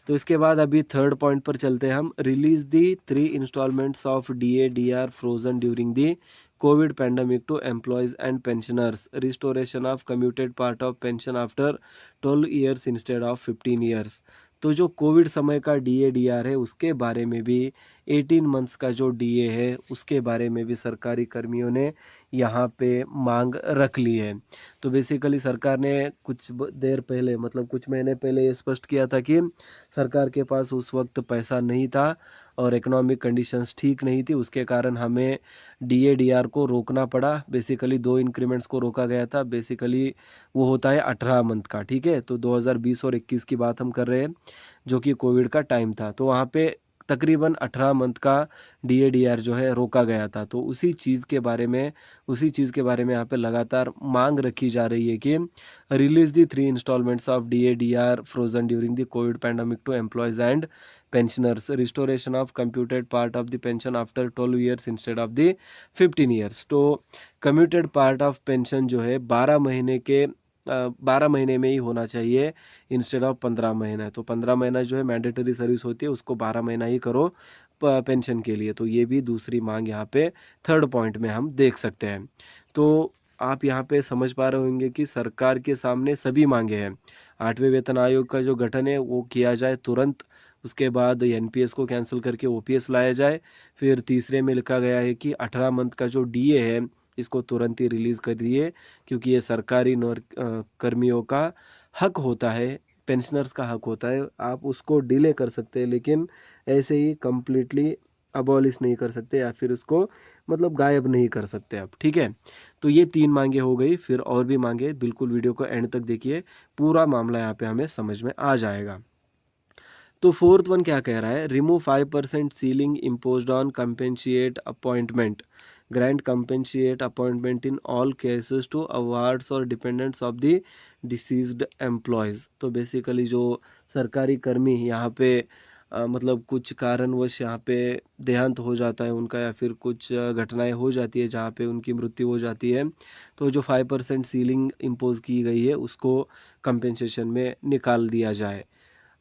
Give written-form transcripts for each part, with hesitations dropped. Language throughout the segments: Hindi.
तो इसके बाद अभी थर्ड पॉइंट पर चलते हैं हम। Release the 3 instalments of DA DR frozen during the covid pandemic to employees and pensioners, restoration of commuted part of pension after 12 years instead of 15 years. तो जो कोविड समय का डीए डीआर है उसके बारे में भी, 18 मंथ्स का जो डीए है उसके बारे में भी सरकारी कर्मियों ने यहाँ पे मांग रख ली है। तो बेसिकली सरकार ने कुछ देर पहले, मतलब कुछ महीने पहले ये स्पष्ट किया था कि सरकार के पास उस वक्त पैसा नहीं था और इकोनॉमिक कंडीशंस ठीक नहीं थी, उसके कारण हमें डीए डीआर को रोकना पड़ा। बेसिकली 2 इंक्रीमेंट्स को रोका गया था। बेसिकली वो होता है 18 मंथ का, ठीक है। तो 2020 और 21 की बात हम कर रहे हैं, जो कि कोविड का टाइम था। तो वहाँ पे तकरीबन 18 मंथ का डीए डीआर जो है रोका गया था। तो उसी चीज़ के बारे में यहाँ पे लगातार मांग रखी जा रही है कि release the 3 instalments of DA DR frozen during the covid pandemic to employees and pensioners, restoration of computed part of the pension after 12 years instead of the 15 years. तो कम्यूटेड पार्ट ऑफ पेंशन जो है 12 महीने में ही होना चाहिए इंस्टेड ऑफ 15 महीना। तो 15 महीना जो है मैंडेटरी सर्विस होती है, उसको 12 महीना ही करो पेंशन के लिए। तो ये भी दूसरी मांग यहाँ पे थर्ड पॉइंट में हम देख सकते हैं। तो आप यहाँ पे समझ पा रहे होंगे कि सरकार के सामने सभी मांगे हैं। 8वें वेतन आयोग का जो गठन है वो किया जाए तुरंत, उसके बाद एनपीएस को कैंसिल करके ओपीएस लाया जाए। फिर तीसरे में लिखा गया है कि 18 मंथ का जो डीए है इसको तुरंत ही रिलीज़ कर दिए, क्योंकि ये सरकारी कर्मियों का हक होता है, पेंशनर्स का हक होता है। आप उसको डिले कर सकते हैं, लेकिन ऐसे ही कंप्लीटली अबॉलिश नहीं कर सकते या फिर उसको मतलब गायब नहीं कर सकते आप, ठीक है। तो ये 3 मांगे हो गई, फिर और भी मांगे। बिल्कुल वीडियो को एंड तक देखिए, पूरा मामला यहाँ पे हमें समझ में आ जाएगा। तो फोर्थ वन क्या कह रहा है, remove 5% ceiling imposed on compassionate appointment, grant compassionate appointment in all cases to awards और dependents of the deceased employees. तो बेसिकली जो सरकारी कर्मी यहाँ पे मतलब कुछ कारणवश यहाँ पे देहांत हो जाता है उनका, या फिर कुछ घटनाएं हो जाती है जहाँ पे उनकी मृत्यु हो जाती है, तो जो 5% सीलिंग इम्पोज की गई है उसको कंपेंसेशन में निकाल दिया जाए।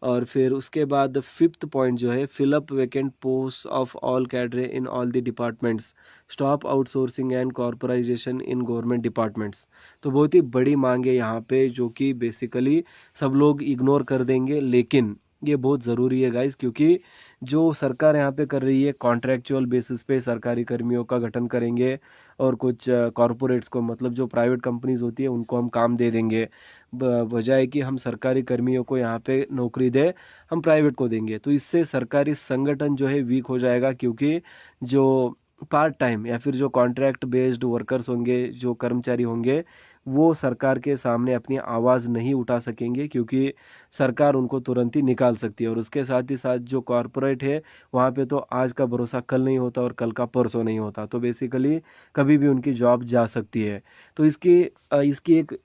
और फिर उसके बाद फिफ्थ पॉइंट जो है, fill up vacant post of all cadre in all the departments, stop outsourcing and corporatisation in government departments. तो बहुत ही बड़ी मांग है यहाँ पे, जो कि बेसिकली सब लोग इग्नोर कर देंगे, लेकिन ये बहुत ज़रूरी है गाइस, क्योंकि जो सरकार यहाँ पे कर रही है कॉन्ट्रैक्चुअल बेसिस पे सरकारी कर्मियों का गठन करेंगे, और कुछ कॉरपोरेट्स को, मतलब जो प्राइवेट कंपनीज होती है उनको हम काम दे देंगे, बजाय कि हम सरकारी कर्मियों को यहाँ पे नौकरी दे, हम प्राइवेट को देंगे। तो इससे सरकारी संगठन जो है वीक हो जाएगा, क्योंकि जो पार्ट टाइम या फिर जो कॉन्ट्रैक्ट बेस्ड वर्कर्स होंगे, जो कर्मचारी होंगे, वो सरकार के सामने अपनी आवाज़ नहीं उठा सकेंगे, क्योंकि सरकार उनको तुरंत ही निकाल सकती है। और उसके साथ ही साथ जो कॉरपोरेट है वहाँ पे तो आज का भरोसा कल नहीं होता और कल का परसों नहीं होता, तो बेसिकली कभी भी उनकी जॉब जा सकती है। तो इसकी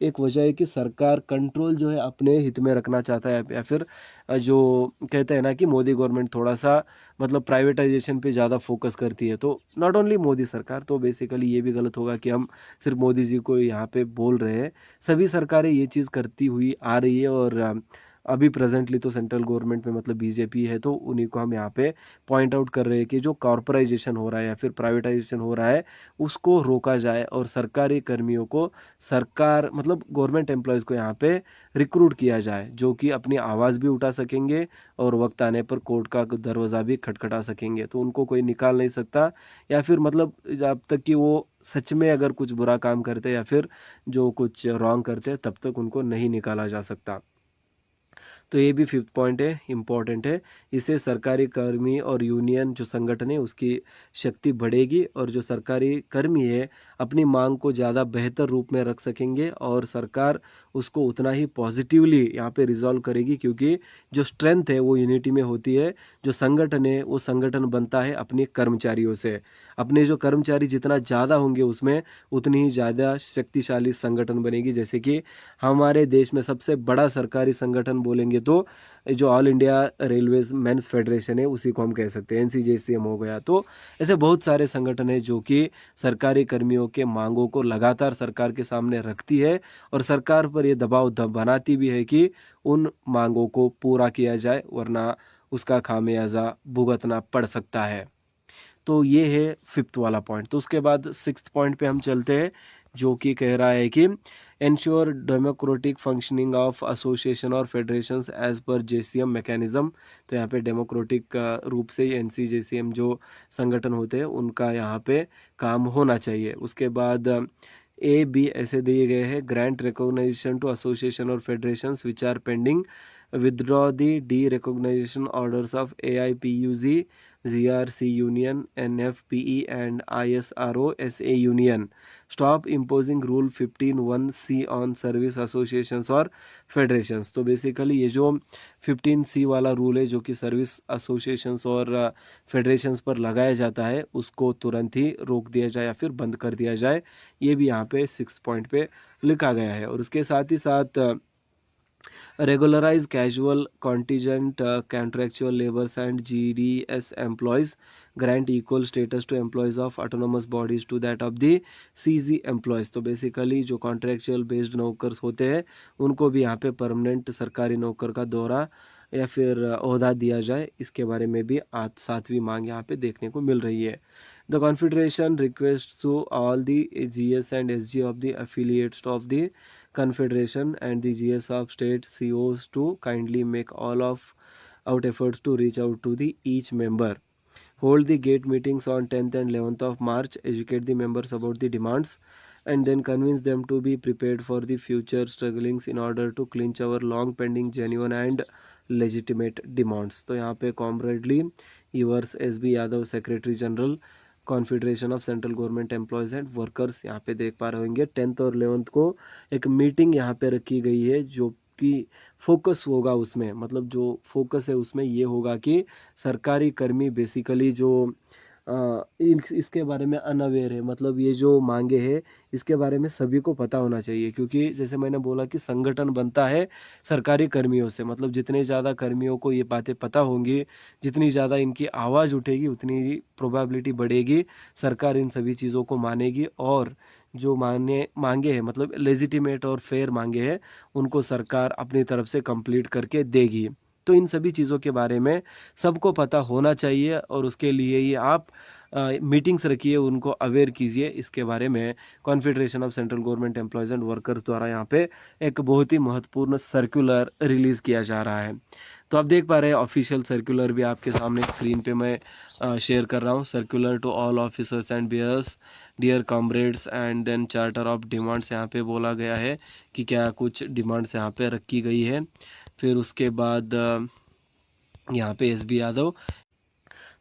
एक वजह है कि सरकार कंट्रोल जो है अपने हित में रखना चाहता है, या फिर जो कहते हैं ना कि मोदी गवर्नमेंट थोड़ा सा मतलब प्राइवेटाइजेशन पे ज़्यादा फोकस करती है। तो नॉट ओनली मोदी सरकार, तो बेसिकली ये भी गलत होगा कि हम सिर्फ मोदी जी को यहाँ पे बोल रहे हैं, सभी सरकारें ये चीज़ करती हुई आ रही है। और अभी प्रेजेंटली तो सेंट्रल गवर्नमेंट में मतलब बीजेपी है, तो उन्हीं को हम यहाँ पे पॉइंट आउट कर रहे हैं कि जो कॉर्पोराइजेशन हो रहा है या फिर प्राइवेटाइजेशन हो रहा है उसको रोका जाए, और सरकारी कर्मियों को, सरकार मतलब गवर्नमेंट एम्प्लॉयज़ को यहाँ पे रिक्रूट किया जाए, जो कि अपनी आवाज़ भी उठा सकेंगे और वक्त आने पर कोर्ट का दरवाज़ा भी खटखटा सकेंगे। तो उनको कोई निकाल नहीं सकता, या फिर मतलब जब तक कि वो सच में अगर कुछ बुरा काम करते या फिर जो कुछ रॉन्ग करते, तब तक उनको नहीं निकाला जा सकता। तो ये भी फिफ्थ पॉइंट है, इम्पॉर्टेंट है। इससे सरकारी कर्मी और यूनियन जो संगठन है उसकी शक्ति बढ़ेगी, और जो सरकारी कर्मी है अपनी मांग को ज़्यादा बेहतर रूप में रख सकेंगे, और सरकार उसको उतना ही पॉजिटिवली यहाँ पे रिजॉल्व करेगी, क्योंकि जो स्ट्रेंथ है वो यूनिटी में होती है। जो संगठन है वो संगठन बनता है अपने कर्मचारियों से। अपने जो कर्मचारी जितना ज़्यादा होंगे उसमें उतनी ही ज़्यादा शक्तिशाली संगठन बनेगी। जैसे कि हमारे देश में सबसे बड़ा सरकारी संगठन बोलेंगे बोलेंगे तो जो all India railways men's federation है उसी को हम कह सकते हैं, एनसीजेसीएम हो गया। तो ऐसे बहुत सारे संगठन हैं जो कि सरकारी कर्मियों के मांगों को लगातार सरकार के सामने रखती है और सरकार पर ये दबाव बनाती भी है कि उन मांगों को पूरा किया जाए, वरना उसका खामियाजा भुगतना पड़ सकता है। तो ये है फिफ्थ वाला पॉइंट। तो उसके बाद सिक्स्थ पॉइंट पे हम चलते हैं, जो कि कह रहा है कि ensure democratic functioning of association और federations as per JCM mechanism. तो यहाँ पे डेमोक्रेटिक रूप से एनसीजेसीएम जो संगठन होते हैं उनका यहाँ पे काम होना चाहिए। उसके बाद ए बी ऐसे दिए गए हैं, ग्रांट रिकॉग्नाइजेशन टू एसोसिएशन और federations which are pending, withdraw the derecognition orders of AIPUZ, GRC Union, NFPE and ISRO SA Union. Stop imposing Rule 15(1)C on service associations और federations। तो बेसिकली ये जो 15C वाला रूल है जो कि सर्विस एसोसिएशंस और फेडरेशंस पर लगाया जाता है उसको तुरंत ही रोक दिया जाए या फिर बंद कर दिया जाए। ये भी यहाँ पे 6 पॉइंट पे लिखा गया है। और उसके साथ ही साथ regularize casual contingent contractual laborers and GDS employees, grant equal status to employees of autonomous bodies to that of the CZ employees। तो बेसिकली जो कॉन्ट्रेक्चुअल बेस्ड नौकर्स होते हैं उनको भी यहाँ पे परमानेंट सरकारी नौकर का दौरा या फिर ओहदा दिया जाए, इसके बारे में भी आज 7वीं मांग यहाँ पे देखने को मिल रही है। The confederation request to all the GS and SG of the affiliates of the Confederation and the GS of state COs to kindly make all of out efforts to reach out to the each member, hold the gate meetings on 10th and 11th of March, educate the members about the demands and then convince them to be prepared for the future strugglings in order to clinch our long pending genuine and legitimate demands। तो यहाँ पे comradely yours SB Yadav secretary general confederation of central government employees and workers यहाँ पे देख पा रहे होंगे 10th और 11th को एक मीटिंग यहाँ पे रखी गई है जो कि फोकस होगा उसमें, मतलब जो फोकस है उसमें ये होगा कि सरकारी कर्मी बेसिकली जो इसके बारे में अनअवेयर है, मतलब ये जो मांगे हैं इसके बारे में सभी को पता होना चाहिए, क्योंकि जैसे मैंने बोला कि संगठन बनता है सरकारी कर्मियों से, मतलब जितने ज़्यादा कर्मियों को ये बातें पता होंगी, जितनी ज़्यादा इनकी आवाज़ उठेगी उतनी ही प्रोबेबिलिटी बढ़ेगी सरकार इन सभी चीज़ों को मानेगी और जो मांगे हैं मतलब लेजिटिमेट और फेयर मांगे हैं उनको सरकार अपनी तरफ से कंप्लीट करके देगी। तो इन सभी चीज़ों के बारे में सबको पता होना चाहिए और उसके लिए ही आप मीटिंग्स रखिए, उनको अवेयर कीजिए इसके बारे में। Confederation of central government employees and workers द्वारा यहाँ पे एक बहुत ही महत्वपूर्ण सर्कुलर रिलीज़ किया जा रहा है। तो आप देख पा रहे हैं ऑफिशियल सर्कुलर भी आपके सामने स्क्रीन पे मैं शेयर कर रहा हूँ। Circular to all officers and bearers dear comrades and then charter of demands, यहाँ पे बोला गया है कि क्या कुछ डिमांड्स यहाँ पे रखी गई है। फिर उसके बाद यहाँ पे SB यादव,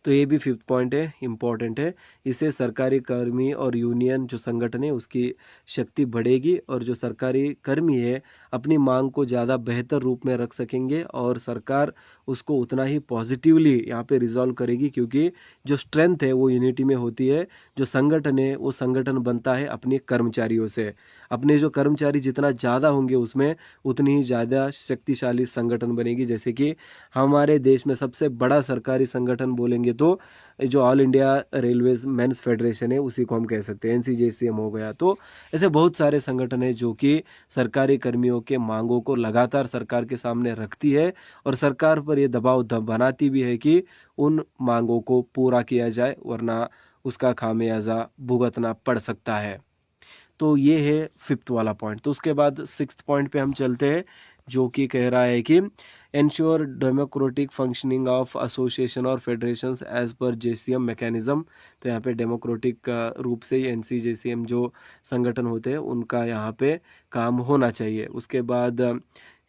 तो ये भी 5th पॉइंट है, इम्पॉर्टेंट है। इससे सरकारी कर्मी और यूनियन जो संगठन है उसकी शक्ति बढ़ेगी और जो सरकारी कर्मी है अपनी मांग को ज़्यादा बेहतर रूप में रख सकेंगे और सरकार उसको उतना ही पॉजिटिवली यहाँ पे रिजॉल्व करेगी, क्योंकि जो स्ट्रेंथ है वो यूनिटी में होती है। जो संगठन है वो संगठन बनता है अपने कर्मचारियों से, अपने जो कर्मचारी जितना ज़्यादा होंगे उसमें उतनी ही ज़्यादा शक्तिशाली संगठन बनेगी। जैसे कि हमारे देश में सबसे बड़ा सरकारी संगठन बोलेंगे तो जो all India railways men's federation है उसी को हम कह सकते हैं, एनसीजेसीएम हो गया। तो ऐसे बहुत सारे संगठन हैं जो कि सरकारी कर्मियों के मांगों को लगातार सरकार के सामने रखती है और सरकार पर ये दबाव बनाती भी है कि उन मांगों को पूरा किया जाए, वरना उसका खामियाजा भुगतना पड़ सकता है। तो ये है 5th वाला पॉइंट। तो उसके बाद 6th पॉइंट पे हम चलते हैं, जो कि कह रहा है कि ensure democratic functioning of association और federations as per JCM mechanism. तो यहाँ पे डेमोक्रेटिक रूप से एनसीजेसीएम जो संगठन होते हैं उनका यहाँ पे काम होना चाहिए। उसके बाद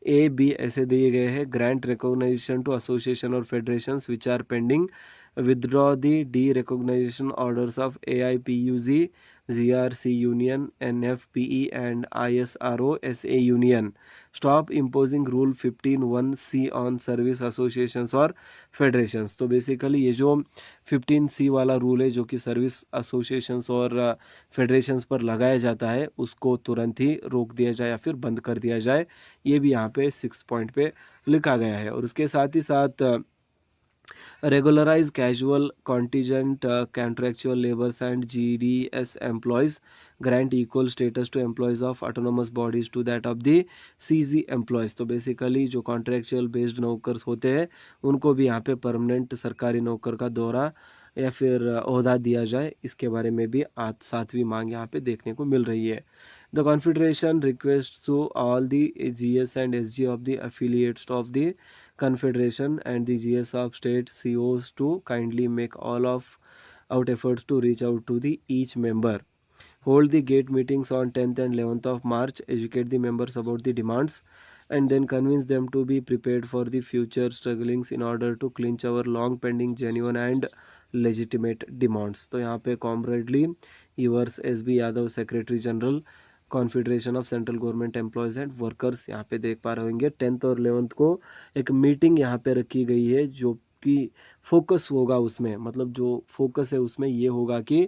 A B ऐसे दिए गए हैं, ग्रांट रिकॉग्नाइजेशन टू एसोसिएशन और federations which are pending, withdraw the derecognition orders of AIPUZ, GRC Union, NFPE and ISRO SA Union. Stop imposing Rule 15(1)(c) on service associations और फेडरेशंस। तो बेसिकली ये जो 15(c) वाला रूल है जो कि सर्विस एसोसिएशंस और फेडरेशंस पर लगाया जाता है उसको तुरंत ही रोक दिया जाए या फिर बंद कर दिया जाए, ये भी यहाँ पे 6 पॉइंट पे लिखा गया है। और उसके साथ ही साथ regularize casual contingent contractual laborers and GDS employees, grant equal status to employees of autonomous bodies to that of the CZ employees। तो बेसिकली जो कॉन्ट्रेक्चुअल बेस्ड नौकर होते हैं उनको भी यहाँ पे परमानेंट सरकारी नौकर का दौरा या फिर ओहदा दिया जाए, इसके बारे में भी आज 7वीं मांग यहाँ पे देखने को मिल रही है। The Confederation requests to all the GS and SG of the affiliates of the Confederation and the GS of state COs to kindly make all of out efforts to reach out to the each member. Hold the gate meetings on 10th and 11th of March, educate the members about the demands, and then convince them to be prepared for the future strugglings in order to clinch our long pending genuine and legitimate demands। तो यहाँ पे comradely yours SB Yadav secretary general confederation of central government employees and workers यहाँ पे देख पा रहे होंगे 10th और 11th को एक मीटिंग यहाँ पे रखी गई है जो कि फोकस होगा उसमें, मतलब जो फोकस है उसमें ये होगा कि